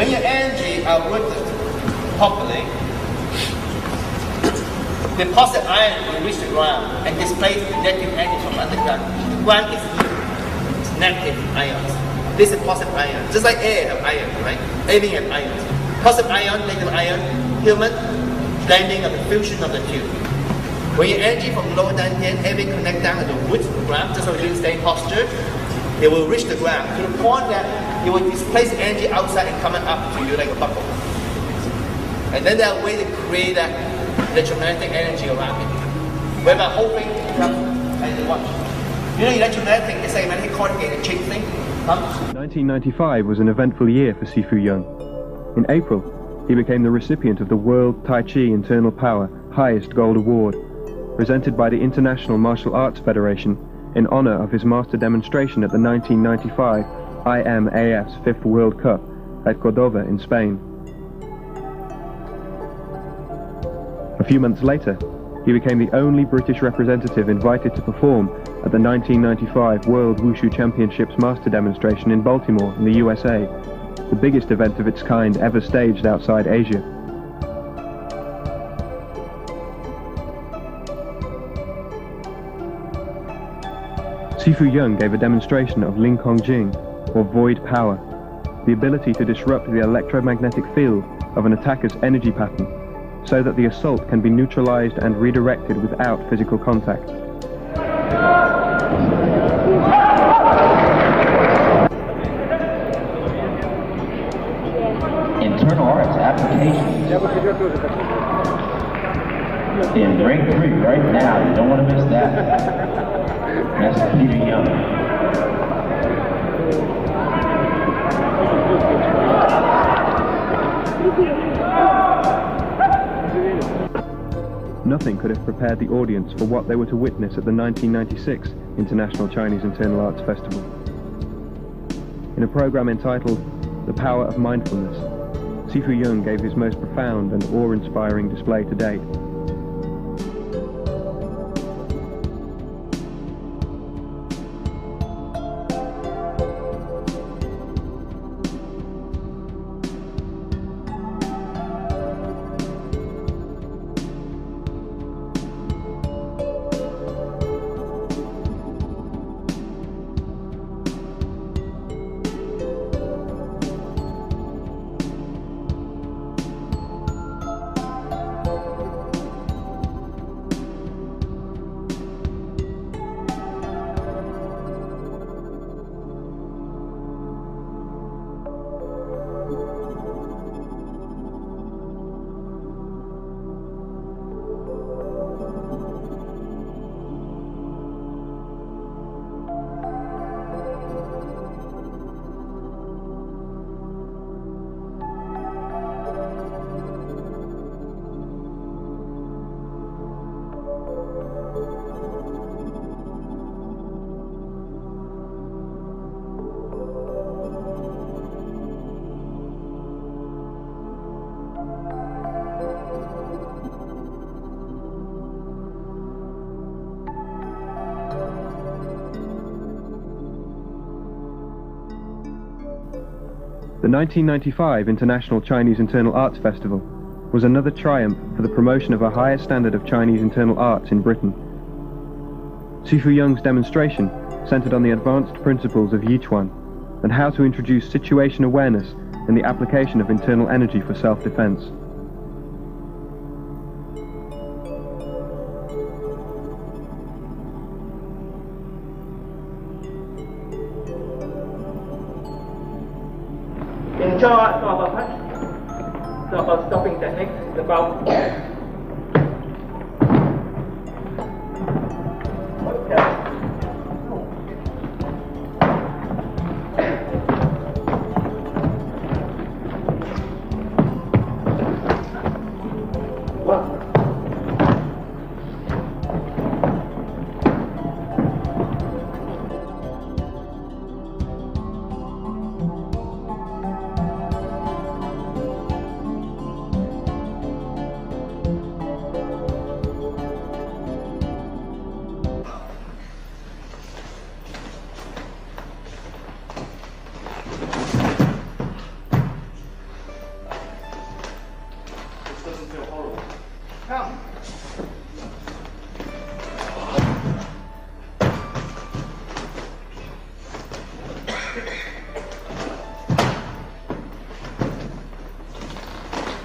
When your energy are rooted properly, the positive ion will reach the ground and displace the negative energy from underground. The ground is negative ions. This is positive ion. Just like air have ion, right? Everything have ions. Positive ion, negative ion, human blending of the fusion of the two. When your energy from lower down here, everything connect down to the root of the ground, just so you stay posture, it will reach the ground to the point that it will displace energy outside and coming up to you like a bubble. And then there are ways to create that electromagnetic energy around it. Whereby whole thing comes and you watch. You know, electromagnetic is like a magnetic corrugated chain thing. 1995 was an eventful year for Sifu Yung. In April, he became the recipient of the World Tai Chi Internal Power Highest Gold Award, presented by the International Martial Arts Federation in honor of his master demonstration at the 1995 IMAF's 5th World Cup at Córdoba in Spain. A few months later, he became the only British representative invited to perform at the 1995 World Wushu Championships Master Demonstration in Baltimore in the USA, the biggest event of its kind ever staged outside Asia. Sifu Yung gave a demonstration of Ling Kong Jing, or void power, the ability to disrupt the electromagnetic field of an attacker's energy pattern, so that the assault can be neutralized and redirected without physical contact. Internal arts applications. In break 3 right now, you don't want to miss that. That's Sifu Yung. Nothing could have prepared the audience for what they were to witness at the 1996 International Chinese Internal Arts Festival. In a program entitled The Power of Mindfulness, Sifu Yung gave his most profound and awe-inspiring display to date. The 1995 International Chinese Internal Arts Festival was another triumph for the promotion of a higher standard of Chinese internal arts in Britain. Sifu Yung's demonstration centered on the advanced principles of Yichuan and how to introduce situation awareness and the application of internal energy for self-defense. In jaw, it's not about punch. It's not about stopping technique. It's about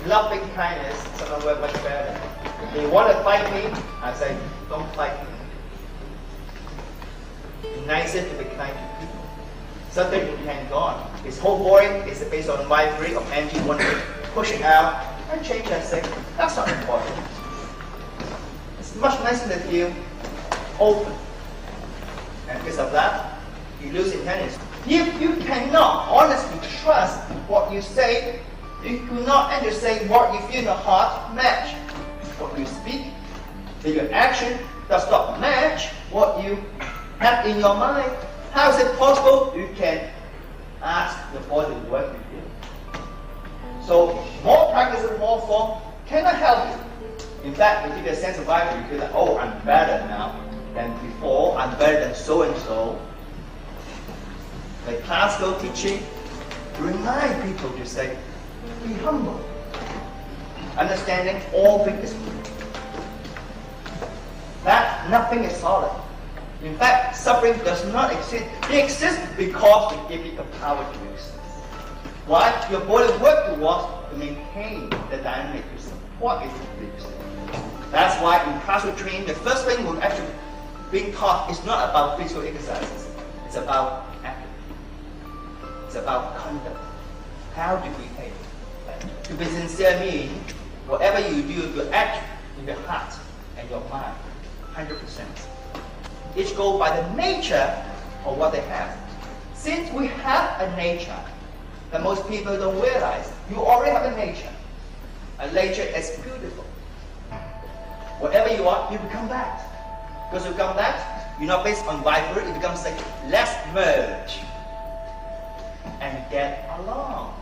loving kindness, someone work much better. If you want to fight me, I say, don't fight me. Be nicer to be kind to people. Something you can go on. This whole boring is based on vibrate of energy, one pushing out and change and say, that's not important. It's much nicer to feel open. And because of that, you lose intelligence. If you cannot honestly trust what you say, you do not understand what you feel in your heart match what you speak. If your action does not match what you have in your mind, how is it possible you can ask the body to work with you? So more practice and more form cannot help you. In fact, you give a sense of life, you feel like, oh, I'm better now than before, I'm better than so and so. Like classical teaching, remind people to say, be humble. Understanding all things is good. That nothing is solid. In fact, suffering does not exist. It exists because we give it the power to exist. Why? Your body works towards to maintain the dynamic to support it to exist. That's why in classical training, the first thing we're actually being taught is not about physical exercises. It's about acting. It's about conduct. How to behave. To be sincere means whatever you do, you act in your heart and your mind, 100%. Each go by the nature of what they have. Since we have a nature that most people don't realize, you already have a nature. A nature is beautiful. Whatever you are, you become that. Because you become that, you're not based on vibrate, it becomes like, let's merge and get along.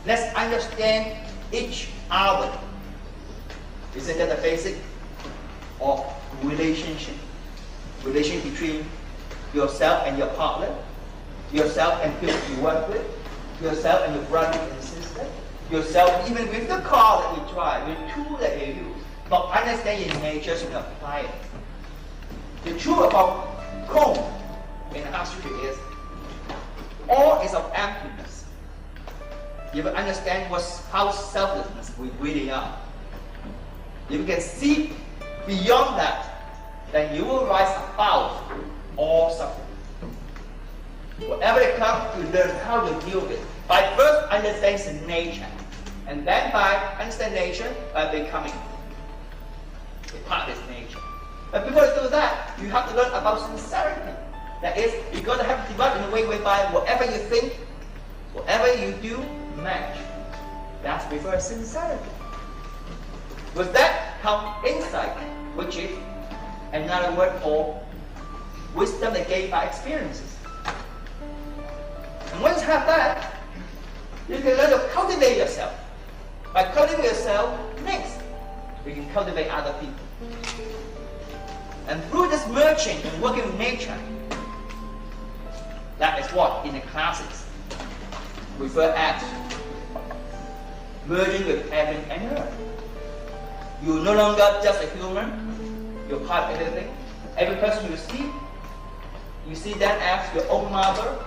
Let's understand each other. Isn't that the basic of relationship? Relation between yourself and your partner, yourself and people you work with, yourself and your brother and sister, yourself even with the car that you drive, the tool that you use. But understand your nature and apply it. The truth about comb in the street is all is of emptiness. You will understand how selflessness we really are. If you can see beyond that, then you will rise above all suffering. Whatever it comes, you learn how to deal with it. By first understanding nature, and then by understanding nature, by becoming a part of this nature. But before you do that, you have to learn about sincerity. That is, you're going to have to develop in a way whereby whatever you think, whatever you do, match. That's referred sincerity. With that comes insight, which is another word for wisdom that gained by experiences. And once you have that, you can learn to cultivate yourself. By cultivating yourself, next, you can cultivate other people. And through this merging and working with nature, that is what in the classes refer as merging with heaven and earth. You're no longer just a human, you're part of everything. Every person you see them as your own mother,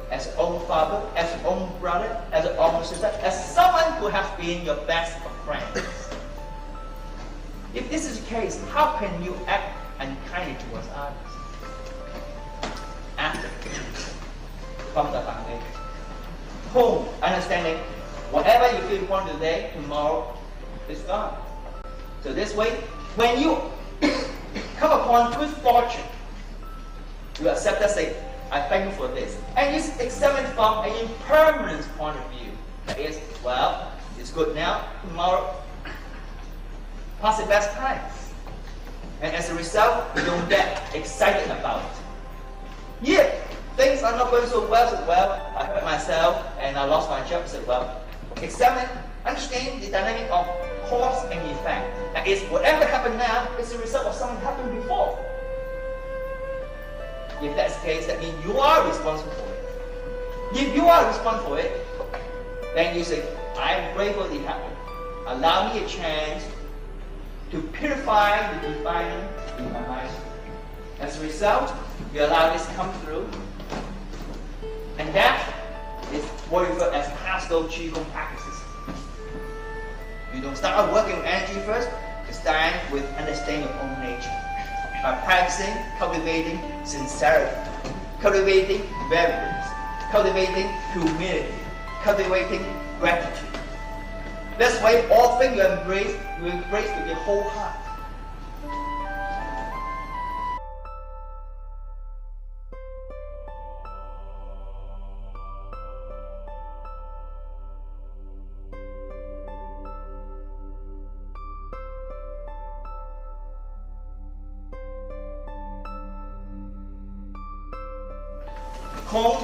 as your own father, as your own brother, as your own sister, as someone who has been your best of friends. If this is the case, how can you act unkindly towards others? After, from the foundation. Home, understanding Whatever you feel important today, tomorrow is gone. So this way, when you come upon good fortune, you accept that, say, I thank you for this. And you examine from an impermanent point of view. That is, well, it's good now, tomorrow, pass the best times. And as a result, you don't get excited about it. If things are not going so well, I hurt myself and I lost my job, so well, examine, understand the dynamic of cause and effect. That is, whatever happened now is a result of something happened before. If that's the case, that means you are responsible for it. If you are responsible for it, then you say, I am grateful it happened. Allow me a chance to purify the defining in my mind. As a result, you allow this to come through. And that is what we refer as pastoral Qigong practices. You don't start out working with energy first, you start with understanding your own nature. By practicing, cultivating sincerity, cultivating reverence, cultivating humility, cultivating gratitude. This way, all things you embrace with your whole heart. Home,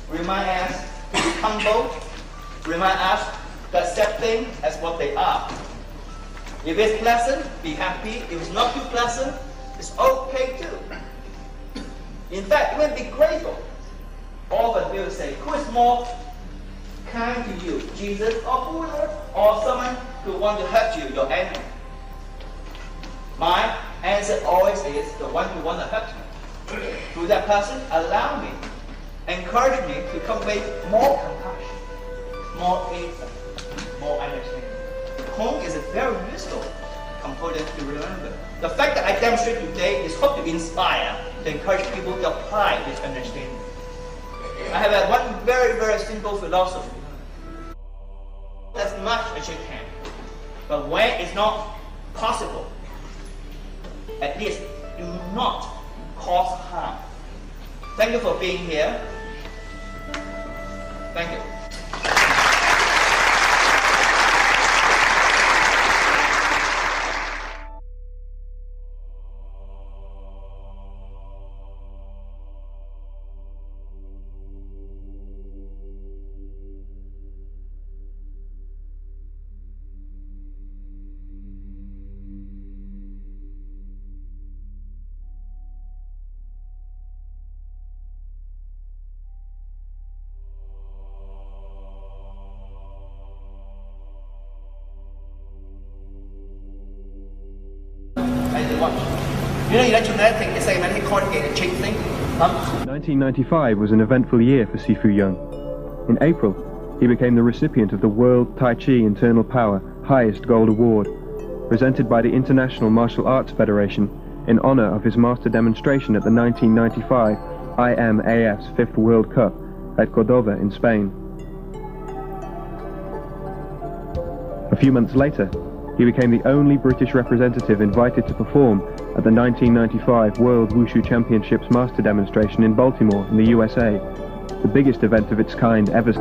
remind us to be humble, remind us to accept things as what they are. If it's pleasant, be happy. If it's not too pleasant, it's okay too. In fact, even be grateful. Often people say, who is more kind to you, Jesus or Buddha, or someone who wants to hurt you, your enemy? My answer always is the one who wants to hurt me. To that person, allow me, encourage me to cultivate more compassion, more insight, more understanding. Home is a very useful component to remember. The fact that I demonstrate today is hope to inspire, to encourage people to apply this understanding. I have one very, very simple philosophy. As much as you can. But when it's not possible, at least do not cause harm. Thank you for being here. Thank you. You know, electromagnetic is like a magnetic corrugated chain thing. 1995 was an eventful year for Sifu Yung. In April, he became the recipient of the World Tai Chi Internal Power Highest Gold Award, presented by the International Martial Arts Federation in honor of his master demonstration at the 1995 IMAF's 5th World Cup at Cordova in Spain. A few months later, he became the only British representative invited to perform at the 1995 World Wushu Championships Master Demonstration in Baltimore in the USA, the biggest event of its kind ever.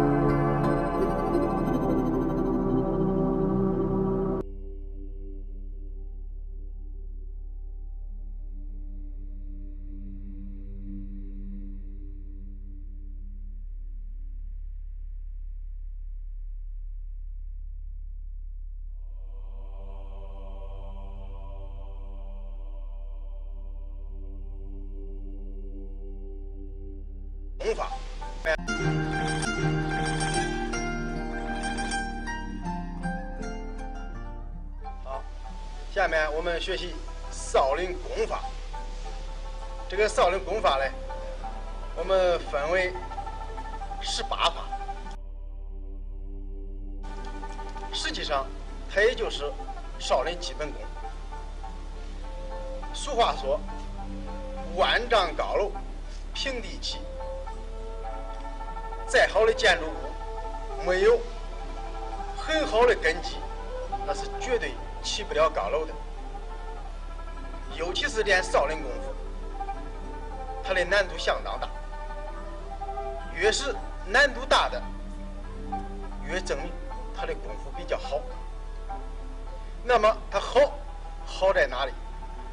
下面我们学习少林功法。这个少林功法呢，我们分为18法。实际上，它也就是少林基本功。俗话说：“万丈高楼平地起。”再好的建筑物，没有很好的根基，那是绝对起不了高楼的。尤其是练少林功夫，它的难度相当大，越是难度大的，越证明他的功夫比较好。那么他好在哪里？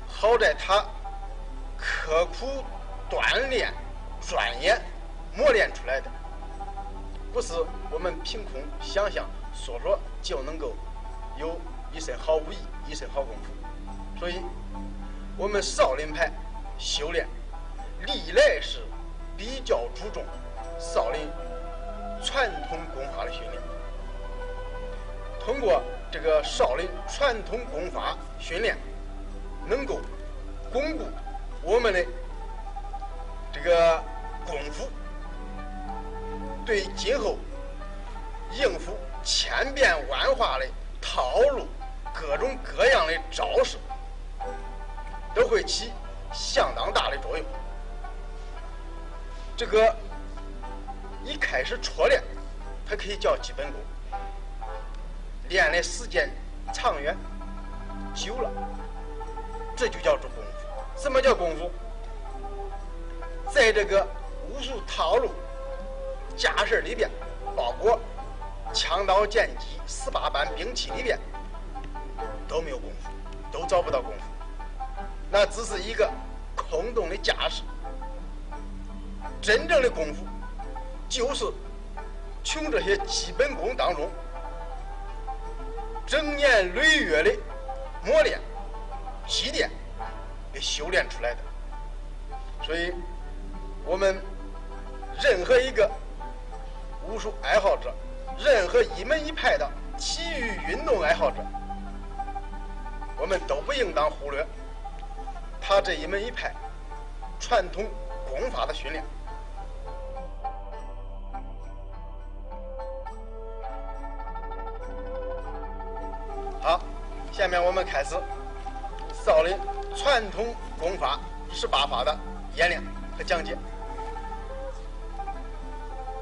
好在他刻苦锻炼、钻研、磨练出来的，不是我们凭空想象说就能够有一身好武艺、一身好功夫。所以，我们少林派修炼历来是比较注重少林传统功法的训练。通过这个少林传统功法训练，能够巩固我们的这个功夫，对今后应付千变万化的套路、各种各样的招式，都会起相当大的作用。这个一开始初练，它可以叫基本功，练的时间长远久了，这就叫做功夫。什么叫功夫？在这个武术套路架势里边，包括枪刀剑戟18般兵器里边，都没有功夫，都找不到功夫，那只是一个空洞的架势。真正的功夫就是从这些基本功当中整年累月的磨练、积淀给修炼出来的。所以，我们任何一个武术爱好者，任何一门一派的体育运动爱好者，我们都不应当忽略他这一门一派传统功法的训练。好，下面我们开始少林传统功法18法的演练和讲解。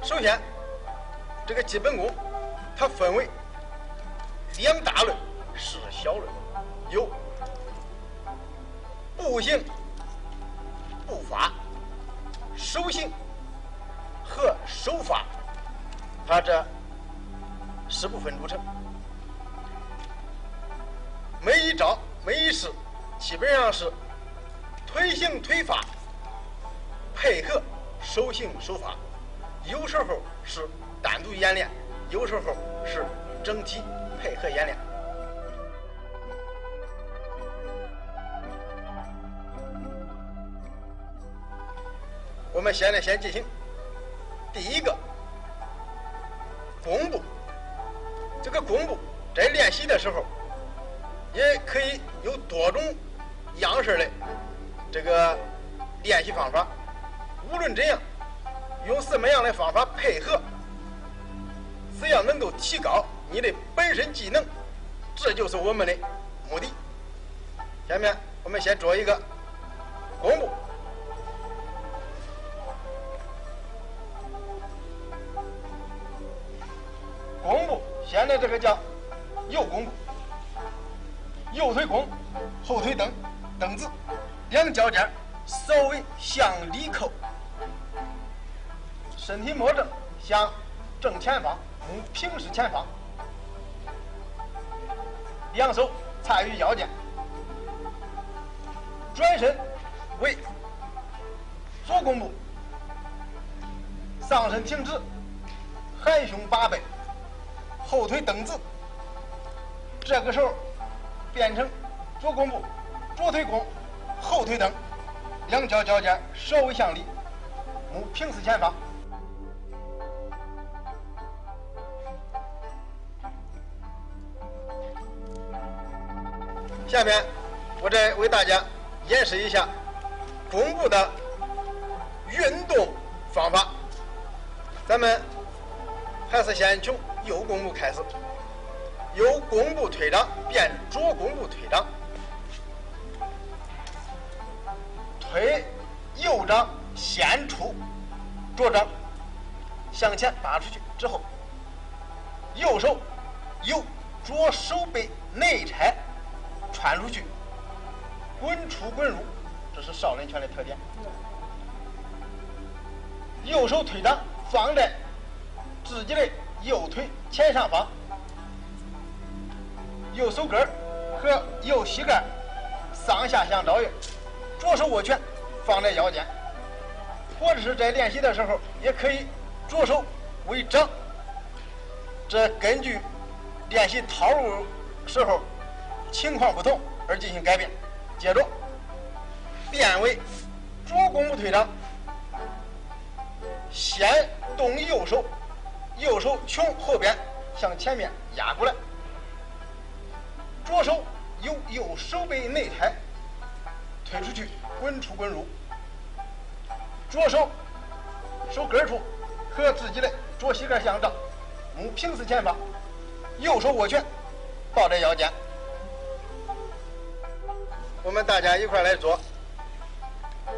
首先，这个基本功它分为2大类10小类，有步行、步法、手行和手法，它这10部分组成。每一招每一式基本上是腿行腿法配合手行手法，有时候是单独演练，有时候是整体配合演练。我们现在先进行第一个弓步。这个弓步在练习的时候也可以有多种样式的这个练习方法，无论怎样，用什么样的方法配合，只要能够提高你的本身技能，这就是我们的目的。下面我们先做一个弓步。弓步，现在这个叫右弓步。右腿弓，后腿蹬，蹬子，两脚尖稍微向里扣，身体摸正，向正前方，目平视前方，两手插于腰间，转身为左弓步，上身挺直，含胸拔背，后腿蹬子，这个时候变成左弓步，左腿弓，后腿蹬，两脚脚尖稍微向里，目平视前方。下面我再为大家演示一下弓步的运动方法。咱们还是先从右弓步开始。由弓步推掌变左弓步推掌，推右掌先出，左掌向前拔出去之后，右手由左手背内拆穿出去，滚出滚入，这是少林拳的特点。右手推掌放在自己的右腿前上方，右手根和右膝盖上下相照应，左手握拳放在腰间，或者是在练习的时候也可以左手为掌，这根据练习套路时候情况不同而进行改变。接着变为左弓步推掌，先动右手，右手从后边向前面压过来，左手由右手背内拆推出去，滚出滚入，左手手根处和自己的左膝盖相照，目平视前方，右手握拳抱在腰间。我们大家一块来做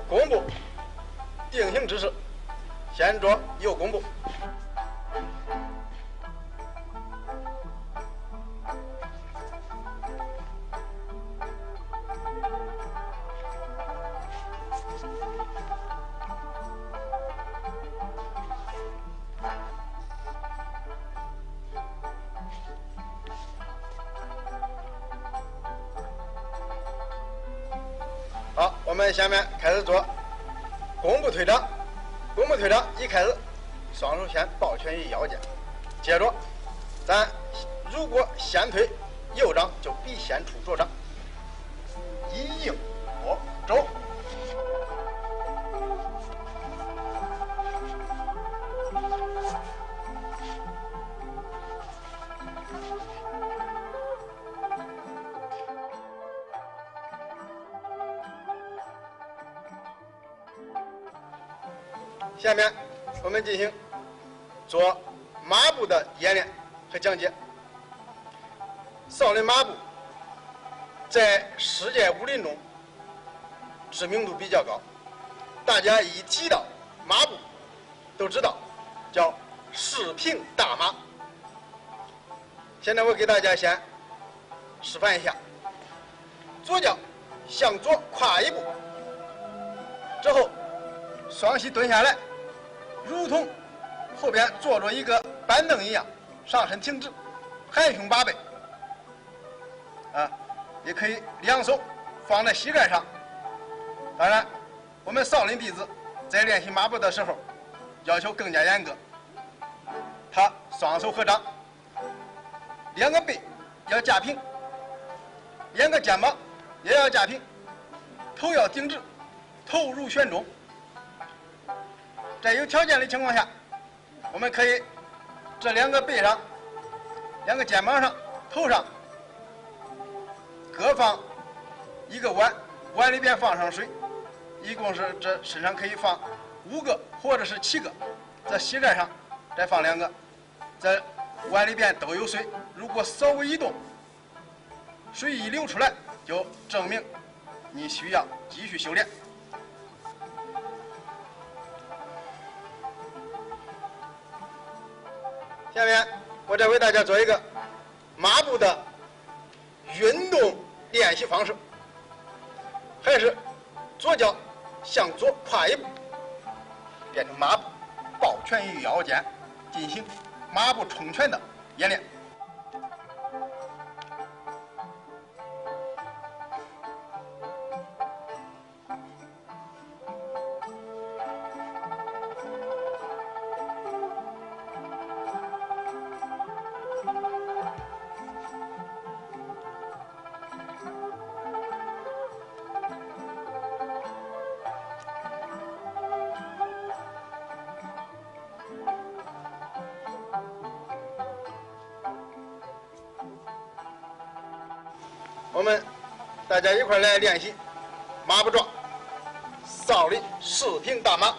弓步定型姿势，先做右弓步。好，我们下面开始做弓步推掌。弓步推掌一开始，双手先抱拳于腰间，接着咱如果先推右掌，就必先出左掌，一应我走。下面我们进行做马步的演练和讲解。少林马步在世界武林中知名度比较高，大家一提到马步都知道，叫四平大马。现在我给大家先示范一下，左脚向左跨一步，之后双膝蹲下来，如同后边坐着一个板凳一样，上身挺直，含胸拔背。也可以两手放在膝盖上。当然，我们少林弟子在练习马步的时候，要求更加严格。他双手合掌，两个背要架平，两个肩膀也要架平，头要挺直，头如悬钟。在有条件的情况下，我们可以这两个背上、两个肩膀上、头上各放一个碗，碗里边放上水，一共是这身上可以放5个或者是7个。这膝盖上再放2个，这碗里边都有水。如果稍微一动，水一流出来，就证明你需要继续修炼。下面我再为大家做一个马步的运动练习方式，还是左脚向左跨一步，变成马步，抱拳于腰间，进行马步冲拳的演练。我们大家一块来练习马步状少林四平大马。